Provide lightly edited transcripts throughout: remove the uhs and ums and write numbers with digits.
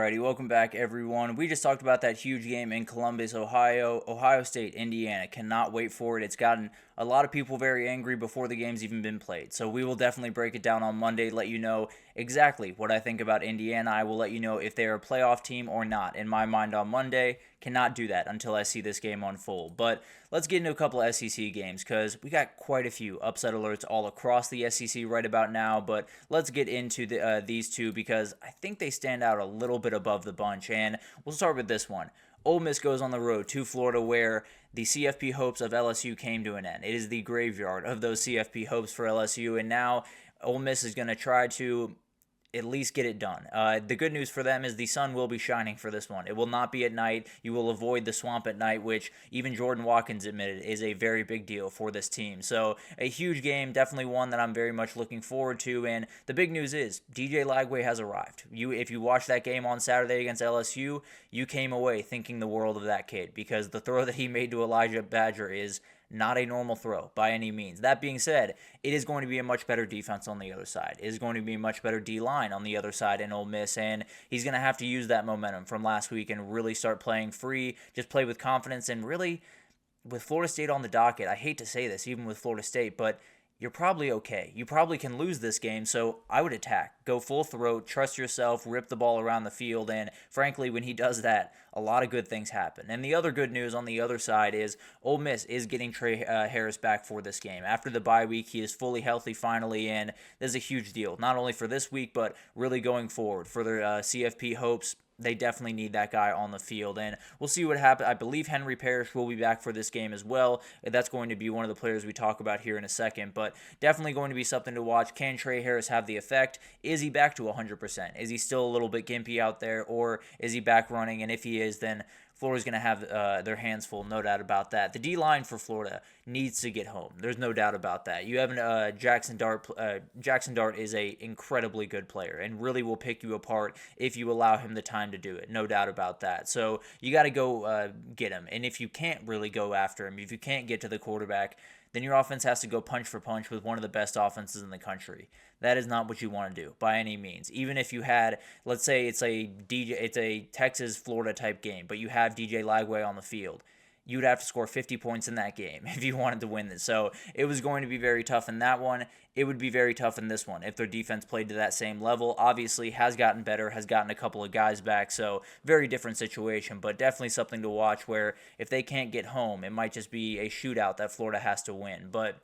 Alrighty, welcome back, everyone. We just talked about that huge game in Columbus, Ohio. Ohio State, Indiana. Cannot wait for it. It's gotten a lot of people very angry before the game's even been played. So we will definitely break it down on Monday, let you know exactly what I think about Indiana. I will let you know if they're a playoff team or not. In my mind on Monday, cannot do that until I see this game unfold. But let's get into a couple of SEC games because we got quite a few upset alerts all across the SEC right about now. But let's get into these two because I think they stand out a little bit above the bunch. And we'll start with this one. Ole Miss goes on the road to Florida where the CFP hopes of LSU came to an end. It is the graveyard of those CFP hopes for LSU, and now Ole Miss is going to try to at least get it done. The good news for them is the sun will be shining for this one. It will not be at night. You will avoid the swamp at night, which even Jordan Watkins admitted is a very big deal for this team. So a huge game, definitely one that I'm very much looking forward to. And the big news is DJ Lagway has arrived. If you watched that game on Saturday against LSU, you came away thinking the world of that kid because the throw that he made to Elijah Badger is not a normal throw by any means. That being said, it is going to be a much better defense on the other side. It is going to be a much better D-line on the other side in Ole Miss, and he's going to have to use that momentum from last week and really start playing free, just play with confidence, and really, with Florida State on the docket, I hate to say this, even with Florida State, but you're probably okay. You probably can lose this game, so I would attack. Go full throat, trust yourself, rip the ball around the field, and frankly, when he does that, a lot of good things happen. And the other good news on the other side is Ole Miss is getting Trey Harris back for this game. After the bye week, he is fully healthy finally, and this is a huge deal, not only for this week, but really going forward for their CFP hopes. They definitely need that guy on the field, and we'll see what happens. I believe Henry Parrish will be back for this game as well. That's going to be one of the players we talk about here in a second, but definitely going to be something to watch. Can Trey Harris have the effect? Is he back to 100%? Is he still a little bit gimpy out there, or is he back running? And if he is, then Florida's going to have their hands full, no doubt about that. The D-line for Florida needs to get home. There's no doubt about that. You have Jackson Dart. Jackson Dart is a incredibly good player and really will pick you apart if you allow him the time to do it, no doubt about that. So you got to go get him. And if you can't really go after him, if you can't get to the quarterback, then your offense has to go punch for punch with one of the best offenses in the country. That is not what you want to do by any means. Even if you had, let's say it's a Texas-Florida type game, but you have DJ Lagway on the field, you'd have to score 50 points in that game if you wanted to win this. So it was going to be very tough in that one. It would be very tough in this one if their defense played to that same level. Obviously, has gotten better, has gotten a couple of guys back, so very different situation, but definitely something to watch where if they can't get home, it might just be a shootout that Florida has to win. But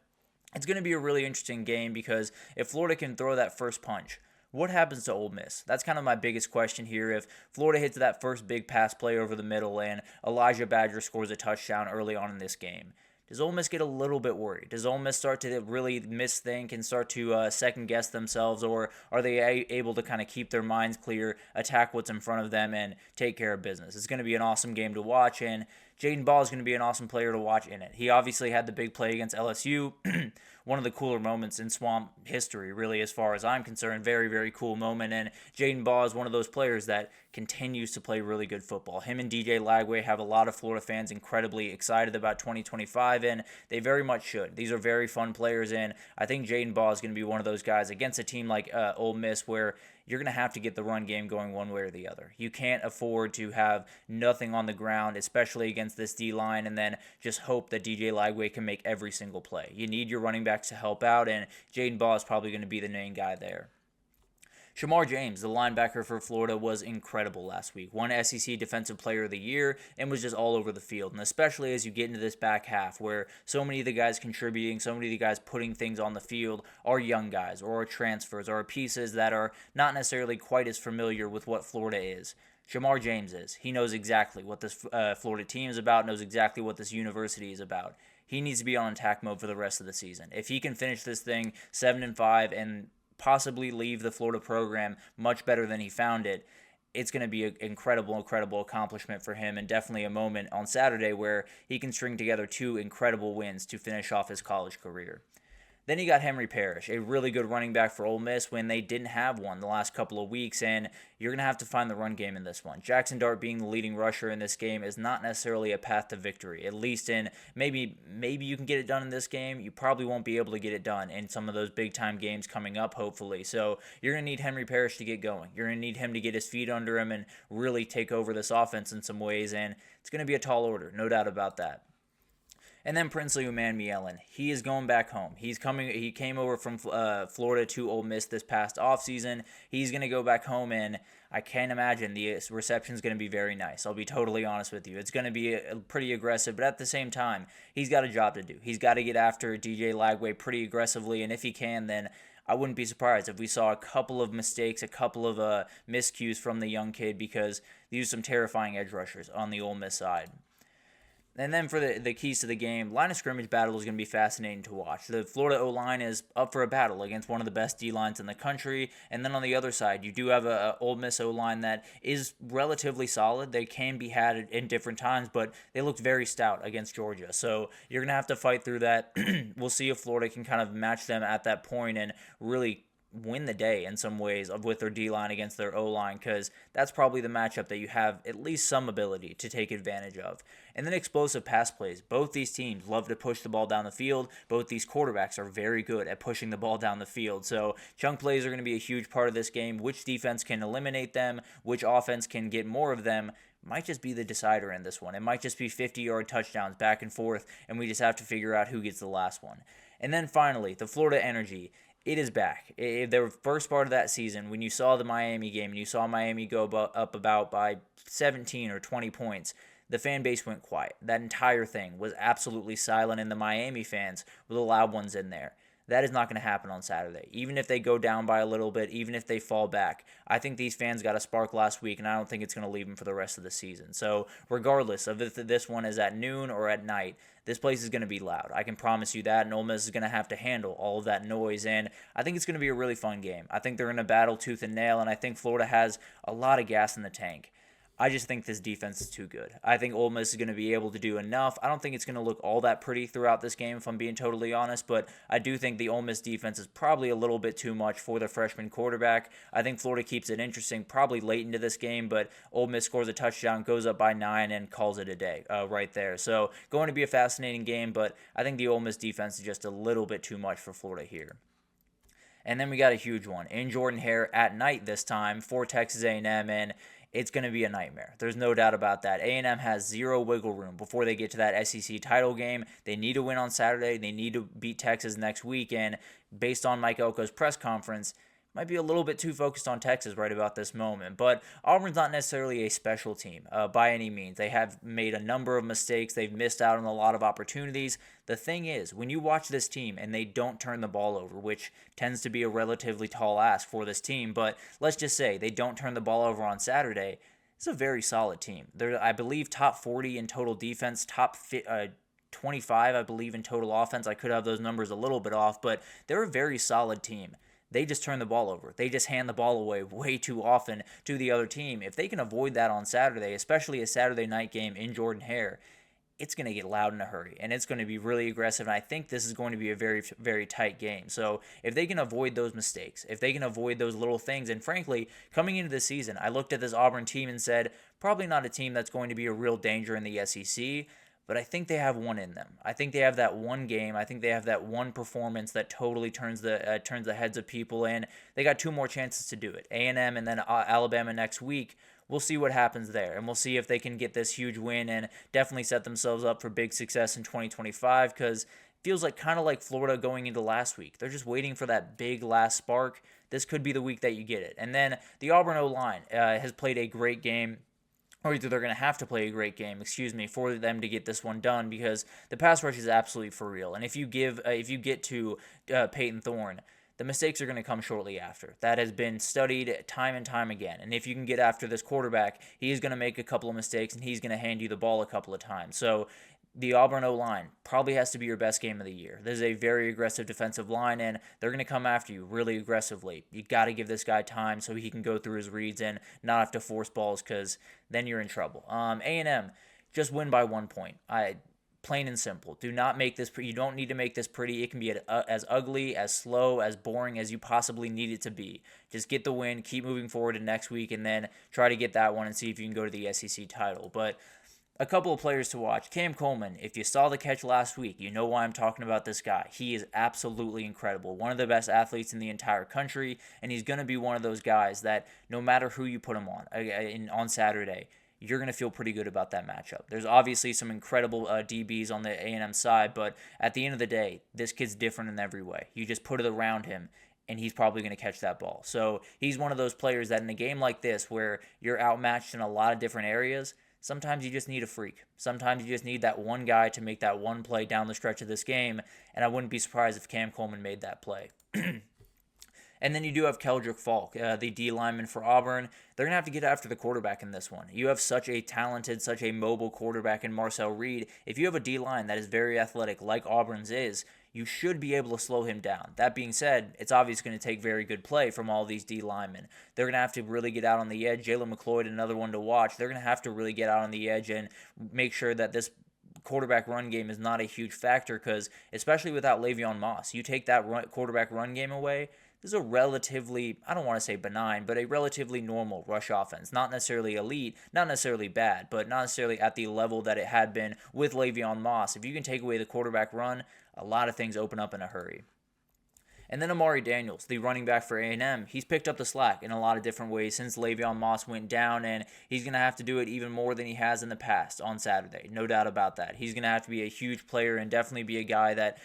it's going to be a really interesting game because if Florida can throw that first punch, what happens to Ole Miss? That's kind of my biggest question here. If Florida hits that first big pass play over the middle and Elijah Badger scores a touchdown early on in this game, does Ole Miss get a little bit worried? Does Ole Miss start to really misthink and start to second-guess themselves, or are they able to kind of keep their minds clear, attack what's in front of them, and take care of business? It's going to be an awesome game to watch, and Jaden Ball is going to be an awesome player to watch in it. He obviously had the big play against LSU, one of the cooler moments in Swamp history, really, as far as I'm concerned. Very, very cool moment, and Jaden Ball is one of those players that continues to play really good football. Him and DJ Lagway have a lot of Florida fans incredibly excited about 2025, and they very much should. These are very fun players, and I think Jaden Ball is going to be one of those guys against a team like Ole Miss where you're going to have to get the run game going one way or the other. You can't afford to have nothing on the ground, especially against this D-line, and then just hope that DJ Lagway can make every single play. You need your running backs to help out, and Jaden Ball is probably going to be the main guy there. Shamar James, the linebacker for Florida, was incredible last week. Won SEC Defensive Player of the Year and was just all over the field. And especially as you get into this back half where so many of the guys contributing, so many of the guys putting things on the field are young guys or are transfers or are pieces that are not necessarily quite as familiar with what Florida is. Shamar James is. He knows exactly what this Florida team is about, knows exactly what this university is about. He needs to be on attack mode for the rest of the season. If he can finish this thing 7-5 and possibly leave the Florida program much better than he found it, it's going to be an incredible accomplishment for him, and definitely a moment on Saturday where he can string together two incredible wins to finish off his college career. Then you got Henry Parrish, a really good running back for Ole Miss when they didn't have one the last couple of weeks, and you're going to have to find the run game in this one. Jackson Dart being the leading rusher in this game is not necessarily a path to victory, at least in maybe you can get it done in this game. You probably won't be able to get it done in some of those big-time games coming up, hopefully. So you're going to need Henry Parrish to get going. You're going to need him to get his feet under him and really take over this offense in some ways, and it's going to be a tall order, no doubt about that. And then Princely Umanmielen, he is going back home. He came over from Florida to Ole Miss this past offseason. He's going to go back home, and I can't imagine the reception is going to be very nice. I'll be totally honest with you. It's going to be pretty aggressive, but at the same time, he's got a job to do. He's got to get after DJ Lagway pretty aggressively, and if he can, then I wouldn't be surprised if we saw a couple of mistakes, a couple of miscues from the young kid, because these are some terrifying edge rushers on the Ole Miss side. And then for the keys to the game, line of scrimmage battle is going to be fascinating to watch. The Florida O-line is up for a battle against one of the best D-lines in the country. And then on the other side, you do have a Ole Miss O-line that is relatively solid. They can be had in different times, but they looked very stout against Georgia. So you're going to have to fight through that. We'll see if Florida can kind of match them at that point and really win the day in some ways with their D-line against their O-line, because that's probably the matchup that you have at least some ability to take advantage of. And then explosive pass plays. Both these teams love to push the ball down the field. Both these quarterbacks are very good at pushing the ball down the field. So chunk plays are going to be a huge part of this game. Which defense can eliminate them, which offense can get more of them, might just be the decider in this one. It might just be 50-yard touchdowns back and forth, and we just have to figure out who gets the last one. And then finally, the Florida energy. It is back. The first part of that season, when you saw the Miami game and you saw Miami go up about by 17 or 20 points, the fan base went quiet. That entire thing was absolutely silent, and the Miami fans were the loud ones in there. That is not going to happen on Saturday. Even if they go down by a little bit, even if they fall back, I think these fans got a spark last week, and I don't think it's going to leave them for the rest of the season. So regardless of if this one is at noon or at night, this place is going to be loud. I can promise you that, and Ole Miss is going to have to handle all of that noise, and I think it's going to be a really fun game. I think they're in a battle tooth and nail, and I think Florida has a lot of gas in the tank. I just think this defense is too good. I think Ole Miss is going to be able to do enough. I don't think it's going to look all that pretty throughout this game, if I'm being totally honest, but I do think the Ole Miss defense is probably a little bit too much for the freshman quarterback. I think Florida keeps it interesting probably late into this game, but Ole Miss scores a touchdown, goes up by 9, and calls it a day right there. So going to be a fascinating game, but I think the Ole Miss defense is just a little bit too much for Florida here. And then we got a huge one in Jordan-Hare at night this time for Texas A&M, and it's going to be a nightmare. There's no doubt about that. A&M has zero wiggle room before they get to that SEC title game. They need to win on Saturday. They need to beat Texas next week. And based on Mike Elko's press conference, might be a little bit too focused on Texas right about this moment. But Auburn's not necessarily a special team by any means. They have made a number of mistakes. They've missed out on a lot of opportunities. The thing is, when you watch this team and they don't turn the ball over, which tends to be a relatively tall ask for this team, but let's just say they don't turn the ball over on Saturday, it's a very solid team. They're, I believe, top 40 in total defense, top 25, I believe, in total offense. I could have those numbers a little bit off, but they're a very solid team. They just turn the ball over. They just hand the ball away way too often to the other team. If they can avoid that on Saturday, especially a Saturday night game in Jordan-Hare, it's going to get loud in a hurry, and it's going to be really aggressive, and I think this is going to be a very, very tight game. So if they can avoid those mistakes, if they can avoid those little things, and frankly, coming into the season, I looked at this Auburn team and said, probably not a team that's going to be a real danger in the SEC, but I think they have one in them. I think they have that one game. I think they have that one performance that totally turns the heads of people, and they got two more chances to do it. A&M and then Alabama next week. We'll see what happens there, and we'll see if they can get this huge win and definitely set themselves up for big success in 2025, because it feels like kind of like Florida going into last week. They're just waiting for that big last spark. This could be the week that you get it. And then the Auburn O-line has played a great game. Or either they're going to have to play a great game, for them to get this one done, because the pass rush is absolutely for real. And if you get to Peyton Thorne, the mistakes are going to come shortly after. That has been studied time and time again. And if you can get after this quarterback, he is going to make a couple of mistakes, and he's going to hand you the ball a couple of times. So the Auburn O-line probably has to be your best game of the year. This is a very aggressive defensive line, and they're going to come after you really aggressively. You got to give this guy time so he can go through his reads and not have to force balls, because then you're in trouble. A&M just win by 1 point. Plain and simple. Do not make this you don't need to make this pretty. It can be as ugly, as slow, as boring as you possibly need it to be. Just get the win, keep moving forward to next week, and then try to get that one and see if you can go to the SEC title. But a couple of players to watch. Cam Coleman, if you saw the catch last week, you know why I'm talking about this guy. He is absolutely incredible. One of the best athletes in the entire country, and he's going to be one of those guys that no matter who you put him on Saturday, you're going to feel pretty good about that matchup. There's obviously some incredible DBs on the A&M side, but at the end of the day, this kid's different in every way. You just put it around him, and he's probably going to catch that ball. So he's one of those players that in a game like this where you're outmatched in a lot of different areas, sometimes you just need a freak. Sometimes you just need that one guy to make that one play down the stretch of this game, and I wouldn't be surprised if Cam Coleman made that play. And then you do have Keldrick Falk, the D lineman for Auburn. They're going to have to get after the quarterback in this one. You have such a talented, such a mobile quarterback in Marcel Reed. If you have a D line that is very athletic like Auburn's is, you should be able to slow him down. That being said, it's obviously going to take very good play from all these D linemen. They're going to have to really get out on the edge. Jalen McLeod, another one to watch. They're going to have to really get out on the edge and make sure that this quarterback run game is not a huge factor because, especially without Le'Veon Moss, you take that quarterback run game away, this is a relatively, I don't want to say benign, but a relatively normal rush offense. Not necessarily elite, not necessarily bad, but not necessarily at the level that it had been with Le'Veon Moss. If you can take away the quarterback run, a lot of things open up in a hurry. And then Amari Daniels, the running back for A&M, he's picked up the slack in a lot of different ways since Le'Veon Moss went down, and he's going to have to do it even more than he has in the past on Saturday. No doubt about that. He's going to have to be a huge player and definitely be a guy that,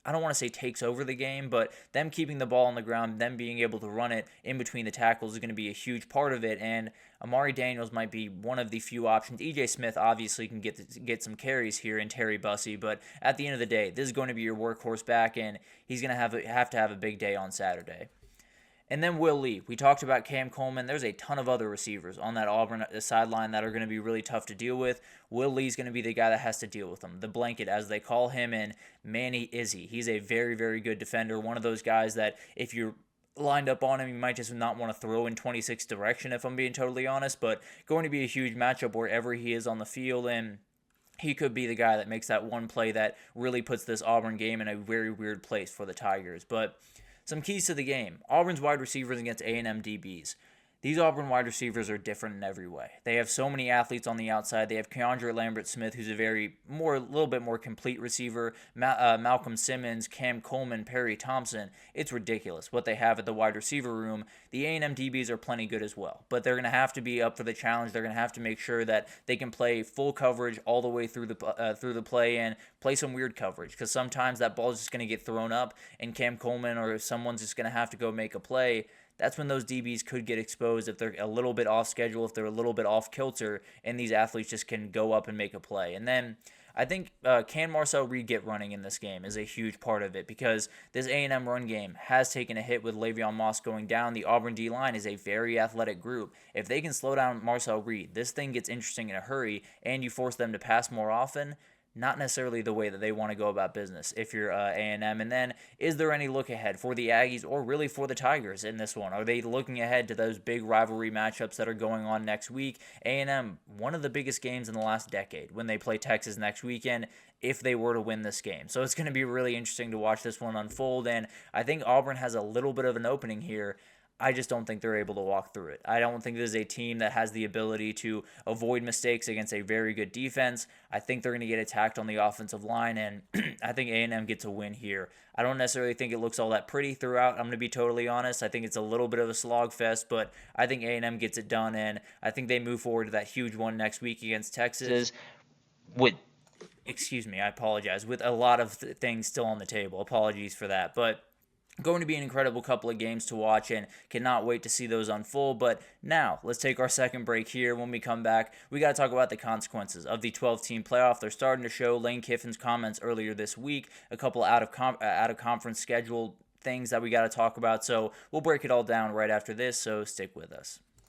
I don't want to say takes over the game, but them keeping the ball on the ground, them being able to run it in between the tackles is going to be a huge part of it, and Amari Daniels might be one of the few options. E.J. Smith obviously can get some carries here in Terry Bussey, but at the end of the day, this is going to be your workhorse back, and he's going to have to have a big day on Saturday. And then Will Lee. We talked about Cam Coleman. There's a ton of other receivers on that Auburn sideline that are going to be really tough to deal with. Will Lee's going to be the guy that has to deal with them. The blanket, as they call him, and Manny Izzy. He's a very, very good defender. One of those guys that if you're lined up on him, you might just not want to throw in 26 direction, if I'm being totally honest. But going to be a huge matchup wherever he is on the field, and he could be the guy that makes that one play that really puts this Auburn game in a very weird place for the Tigers. But some keys to the game. Auburn's wide receivers against A&M DBs. These Auburn wide receivers are different in every way. They have so many athletes on the outside. They have Keandre Lambert-Smith, who's a little bit more complete receiver. Malcolm Simmons, Cam Coleman, Perry Thompson. It's ridiculous what they have at the wide receiver room. The A&M DBs are plenty good as well, but they're going to have to be up for the challenge. They're going to have to make sure that they can play full coverage all the way through the play and play some weird coverage, because sometimes that ball is just going to get thrown up and Cam Coleman or someone's just going to have to go make a play. That's when those DBs could get exposed if they're a little bit off schedule, if they're a little bit off kilter, and these athletes just can go up and make a play. And then I think can Marcel Reed get running in this game is a huge part of it, because this A&M run game has taken a hit with Le'Veon Moss going down. The Auburn D-line is a very athletic group. If they can slow down Marcel Reed, this thing gets interesting in a hurry, and you force them to pass more often. Not necessarily the way that they want to go about business if you're A&M. And then, is there any look ahead for the Aggies or really for the Tigers in this one? Are they looking ahead to those big rivalry matchups that are going on next week? A&M, one of the biggest games in the last decade when they play Texas next weekend, if they were to win this game. So it's going to be really interesting to watch this one unfold, and I think Auburn has a little bit of an opening here. I just don't think they're able to walk through it. I don't think this is a team that has the ability to avoid mistakes against a very good defense. I think they're going to get attacked on the offensive line, and I think A&M gets a win here. I don't necessarily think it looks all that pretty throughout. I'm going to be totally honest. I think it's a little bit of a slog fest, but I think A&M gets it done, and I think they move forward to that huge one next week against Texas with, I apologize, with a lot of things still on the table. Apologies for that, but going to be an incredible couple of games to watch, and cannot wait to see those unfold. But now, let's take our second break here. When we come back, we got to talk about the consequences of the 12-team playoff. They're starting to show. Lane Kiffin's comments earlier this week, a couple out of conference schedule things that we got to talk about. So we'll break it all down right after this, so stick with us.